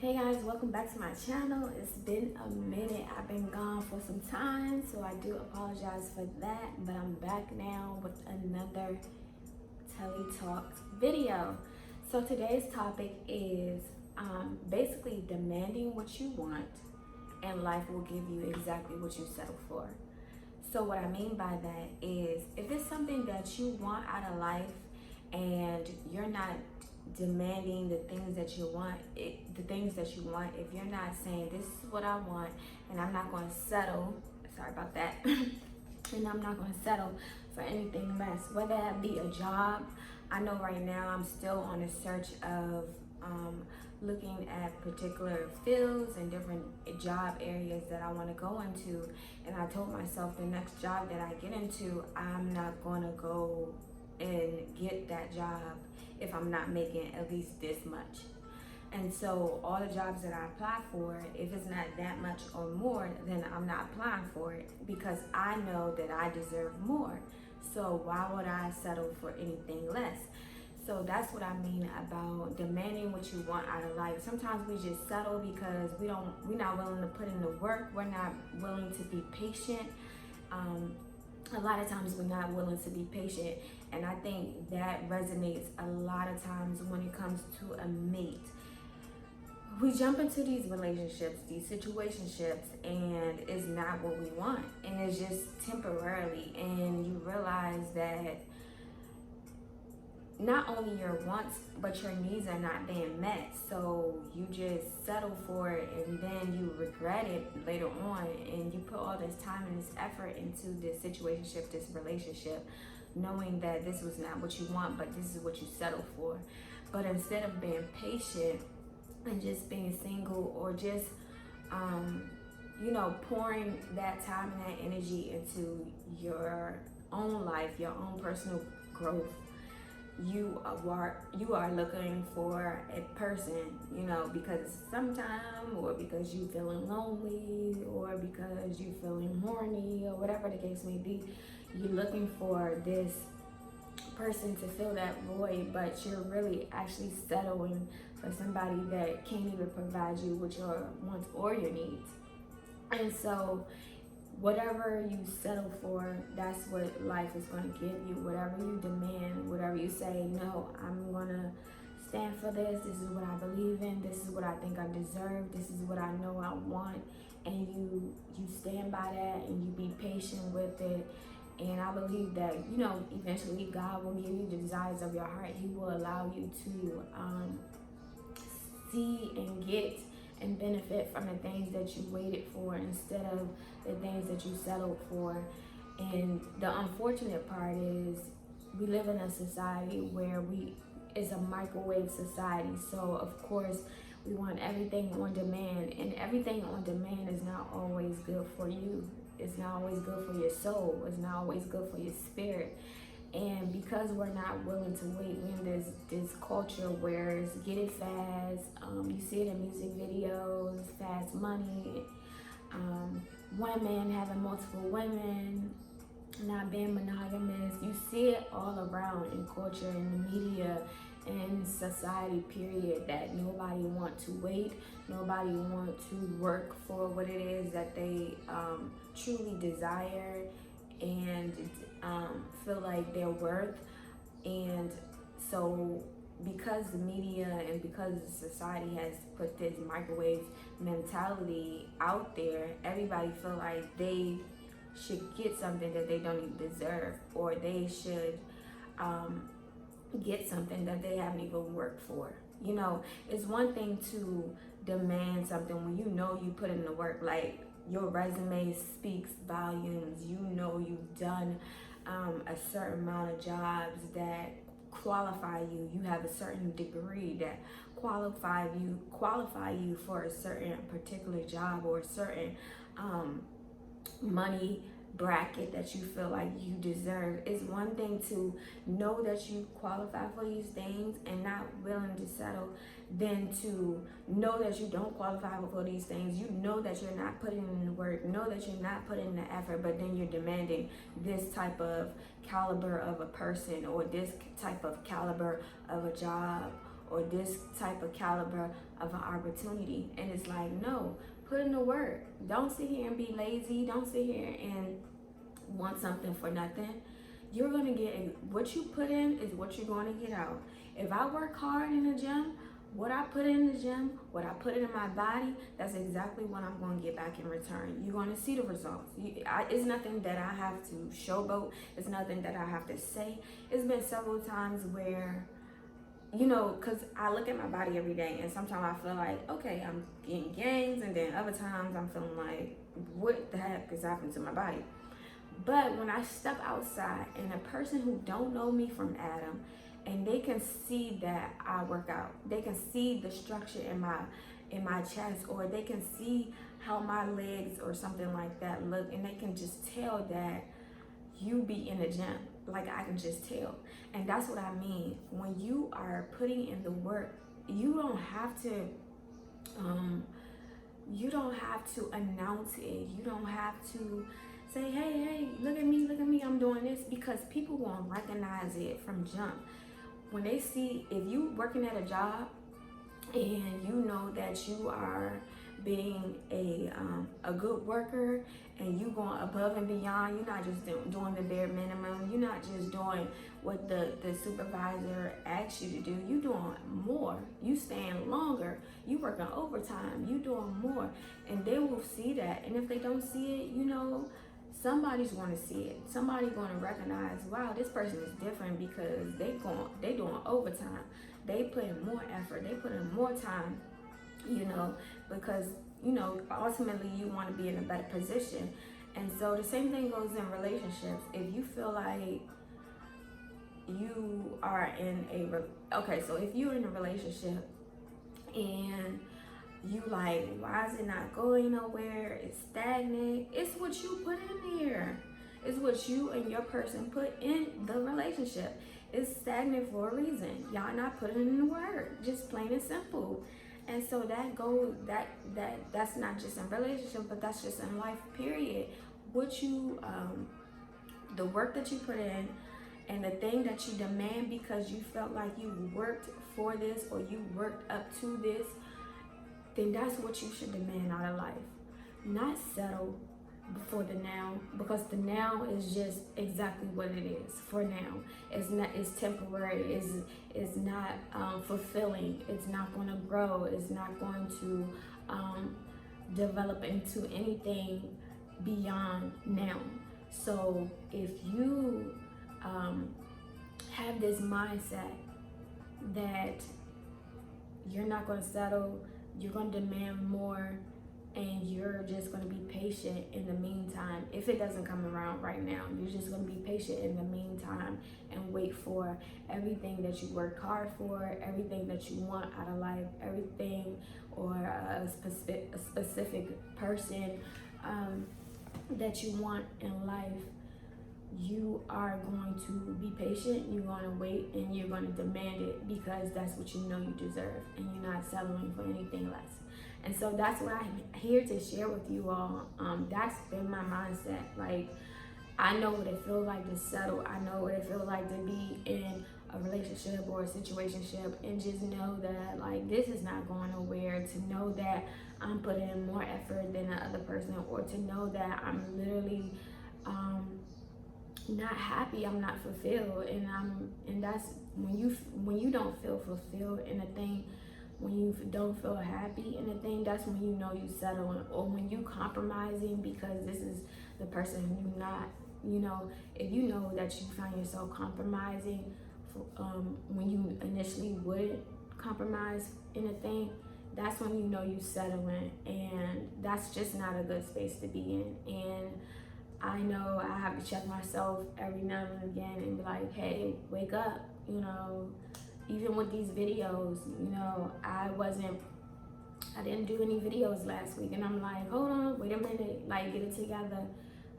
Hey guys, welcome back to my channel. It's been a minute. I've been gone for some time, so I do apologize for that, but I'm back now with another Telly Talks video. So today's topic is basically demanding what you want and life will give you exactly what you settle for. So what I mean by that is if it's something that you want out of life and you're not demanding the things that you want, if you're not saying this is what I want and I'm not going to settle, sorry about that, and I'm not going to settle for anything less, whether that be a job. I know right now I'm still on a search of looking at particular fields and different job areas that I want to go into, and I told myself the next job that I get into, I'm not going to go and get that job if I'm not making at least this much. And so all the jobs that I apply for, if it's not that much or more, then I'm not applying for it because I know that I deserve more. So why would I settle for anything less? So that's what I mean about demanding what you want out of life. Sometimes we just settle because we're not willing to put in the work. We're not willing to be patient. A lot of times we're not willing to be patient, and I think that resonates a lot of times when it comes to a mate. We jump into these relationships, these situationships, and it's not what we want, and it's just temporarily, and you realize that not only your wants but your needs are not being met, so you just settle for it and then you regret it later on, and you put all this time and this effort into this situationship, this relationship, knowing that this was not what you want but this is what you settled for. But instead of being patient and just being single, or just pouring that time and that energy into your own life, your own personal growth, you are looking for a person, because sometime, or because you feeling lonely, or because you feeling horny, or whatever the case may be, you're looking for this person to fill that void, but you're really actually settling for somebody that can't even provide you with your wants or your needs. And so whatever you settle for, that's what life is going to give you. Whatever you demand, whatever you say, no, I'm going to stand for this. This is what I believe in. This is what I think I deserve. This is what I know I want. And you stand by that and you be patient with it. And I believe that, eventually God will give you the desires of your heart. He will allow you to see and get and benefit from the things that you waited for instead of the things that you settled for. And the unfortunate part is we live in a society where it's a microwave society. So of course we want everything on demand, and everything on demand is not always good for you. It's not always good for your soul. It's not always good for your spirit. And because we're not willing to wait, we're in this culture where it's get it fast. You see it in music videos, fast money, women having multiple women, not being monogamous. You see it all around in culture, in the media, in society, period, that nobody want to wait. Nobody want to work for what it is that they truly desire and feel like they're worth. And so because the media and because society has put this microwave mentality out there, everybody feel like they should get something that they don't even deserve, or they should get something that they haven't even worked for. It's one thing to demand something when you put in the work, like your resume speaks volumes. You've done a certain amount of jobs that qualify you. You have a certain degree that qualify you for a certain particular job, or a certain money bracket that you feel like you deserve. It's one thing to know that you qualify for these things and not willing to settle, than to know that you don't qualify for these things. You know that you're not putting in the work, know that you're not putting in the effort, but then you're demanding this type of caliber of a person, or this type of caliber of a job, or this type of caliber of an opportunity. And it's like, no, put in the work. Don't sit here and be lazy. Don't sit here and want something for nothing. You're going to get what you put in is what you're going to get out. If I work hard in the gym, what I put in the gym, what I put in my body, that's exactly what I'm going to get back in return. You're going to see the results. It's nothing that I have to showboat. It's nothing that I have to say. It's been several times where, you know, because I look at my body every day, and sometimes I feel like, okay, I'm getting gains, and then other times I'm feeling like, what the heck is happening to my body? But when I step outside and a person who don't know me from Adam, and they can see that I work out, they can see the structure in my chest, or they can see how my legs or something like that look, and they can just tell that you be in the gym. Like, I can just tell. And that's what I mean. When you are putting in the work, you don't have to announce it. You don't have to say, hey, look at me, I'm doing this, because people won't recognize it from jump. When they see, if you working at a job and you know that you are being a good worker, and you going above and beyond, you're not just doing the bare minimum, you're not just doing what the supervisor asks you to do, you doing more, you staying longer, you working overtime, you doing more, and they will see that. And if they don't see it, you know, somebody's going to see it. Somebody's going to recognize, wow, this person is different, because they doing overtime. They put in more effort. They put in more time, you know, because, you know, ultimately you want to be in a better position. And so the same thing goes in relationships. If you feel like you are in so if you're in a relationship and you like, why is it not going nowhere? It's stagnant. It's what you put in there. It's what you and your person put in the relationship. It's stagnant for a reason. Y'all not putting in the work. Just plain and simple. And so that's not just in relationship, but that's just in life, period. What you the work that you put in, and the thing that you demand because you felt like you worked for this, or you worked up to this, then that's what you should demand out of life. Not settle for the now, because the now is just exactly what it is for now. It's temporary. It's not fulfilling. It's not going to grow. It's not going to develop into anything beyond now. So if you have this mindset that you're not going to settle, you're going to demand more, and you're just going to be patient in the meantime. If it doesn't come around right now, you're just going to be patient in the meantime and wait for everything that you worked hard for, everything that you want out of life, everything, or a specific person that you want in life. You are going to be patient, you're going to wait, and you're going to demand it, because that's what you know you deserve, and you're not settling for anything less. And so that's what I'm here to share with you all. That's been my mindset. Like, I know what it feels like to settle. I know what it feels like to be in a relationship or a situationship, and just know that, like, this is not going nowhere. To know that I'm putting in more effort than the other person, or to know that I'm literally not happy, I'm not fulfilled, and that's when you don't feel fulfilled in a thing, when you don't feel happy in a thing, that's when you know you settling, or when you compromising because this is the person who not, you know, if you know that you find yourself compromising when you initially would compromise in a thing, that's when you know you settling, and that's just not a good space to be in. And I know I have to check myself every now and again and be like, hey, wake up, you know. Even with these videos, you know, I didn't do any videos last week, and I'm like, hold on, wait a minute, like, get it together.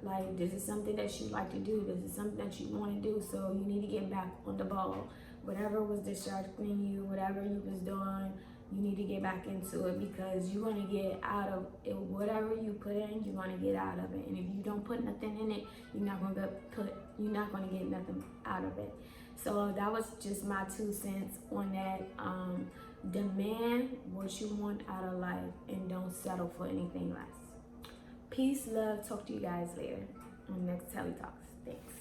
Like, this is something that you like to do, this is something that you want to do, so you need to get back on the ball. Whatever was distracting you, whatever you was doing, you need to get back into it, because you're going to get out of it. Whatever you put in, you're going to get out of it. And if you don't put nothing in it, you're not going to get nothing out of it. So that was just my 2 cents on that. Demand what you want out of life and don't settle for anything less. Peace, love. Talk to you guys later on next Telly Talks. Thanks.